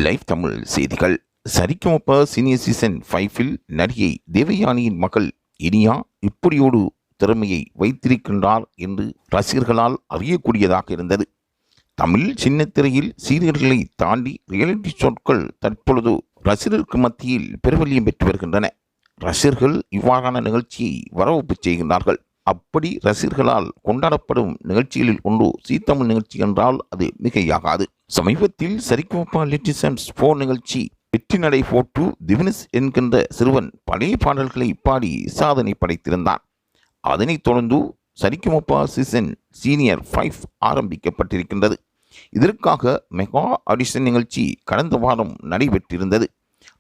Live Tamil செய்திகள். சரிகமப senior season 5 நடிகை தேவயானியின் மகள் இனியா இப்படியோடு திறமையை வைத்திருக்கின்றார் என்று ரசிகர்களால் அறியக்கூடியதாக இருந்தது. தமிழ் சின்னத்திரையில் சீரியல்களை தாண்டி ரியாலிட்டி ஷோக்கள் தற்பொழுது ரசிகர்களுக்கு மத்தியில் பிரபல்யம் பெற்று வருகின்றன. ரசிகர்கள் இவ்வாறான நிகழ்ச்சியை வரவேற்பு செய்கின்றார்கள். அப்படி ரசிகர்களால் கொண்டாடப்படும் நிகழ்ச்சிகளில் ஒன்று சீ தமிழ் நிகழ்ச்சி என்றால் அது மிகையாகாது. சமீபத்தில் சரிகமப லிட்டில் சாம்ஸ் 4 நிகழ்ச்சி வெற்றி நடை போட்டு திவினஸ் என்கின்ற சிறுவன் பழைய பாடல்களை பாடி சாதனை படைத்திருந்தான். அதனைத் தொடர்ந்து சரிகமப சீசன் சீனியர் 5 ஆரம்பிக்கப்பட்டிருக்கின்றது. இதற்காக மெகா ஆடிஷன் நிகழ்ச்சி கடந்த வாரம் நடைபெற்றிருந்தது.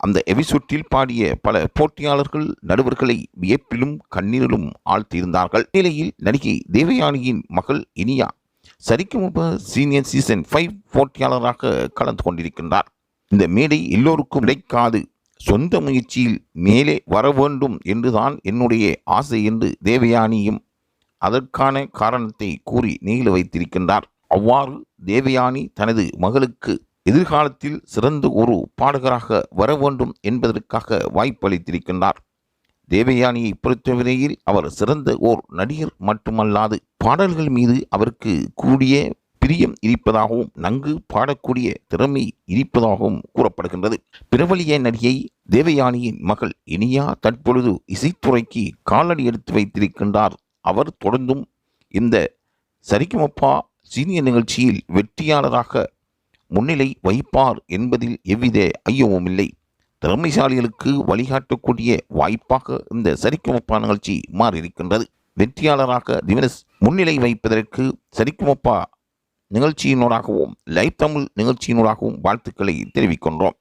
அந்த எபிசோட்டில் பாடிய பல போட்டியாளர்கள் நடுவர்களை வியப்பிலும் கண்ணீரிலும் ஆழ்த்தியிருந்தார்கள். நிலையில் நடிகை தேவயானியின் மகள் இனியா சரிகமப சீனியர் சீசன் 5 போட்டியாளராக கலந்து கொண்டிருக்கின்றார். இந்த மேடை எல்லோருக்கும் கிடைக்காது, சொந்த முயற்சியில் மேலே வர வேண்டும் என்றுதான் என்னுடைய ஆசை என்று தேவயானியும் அதற்கான காரணத்தை கூறி நீள வைத்திருக்கின்றார். அவ்வாறு தேவயானி தனது மகளுக்கு எதிர்காலத்தில் சிறந்த ஒரு பாடகராக வர வேண்டும் என்பதற்காக வாய்ப்பளித்திருக்கின்றார். தேவயானியை பொறுத்தவரையில் அவர் சிறந்த ஓர் நடிகர் மட்டுமல்லாது பாடல்கள் மீது அவருக்கு கூடிய பிரியம் இருப்பதாகவும் நன்கு பாடக்கூடிய திறமை இருப்பதாகவும் கூறப்படுகின்றது. பிரபலிய நடிகை தேவயானியின் மகள் இனியா தற்பொழுது இசைத்துறைக்கு காலடி எடுத்து வைத்திருக்கின்றார். அவர் தொடர்ந்தும் இந்த சரிகமப சீனியர் நிகழ்ச்சியில் வெற்றியாளராக முன்னிலை வைப்பார் என்பதில் எவ்வித ஐயமும் இல்லை. திறமைசாலிகளுக்கு வழிகாட்டக்கூடிய வாய்ப்பாக இந்த சரிகமப நிகழ்ச்சி மாறியிருக்கின்றது. வெற்றியாளராக திவினஸ் முன்னிலை வைப்பதற்கு சரிகமப நிகழ்ச்சியினூடாகவும் லைவ் தமிழ் நிகழ்ச்சியினூடாகவும் வாழ்த்துக்களை தெரிவிக்கின்றோம்.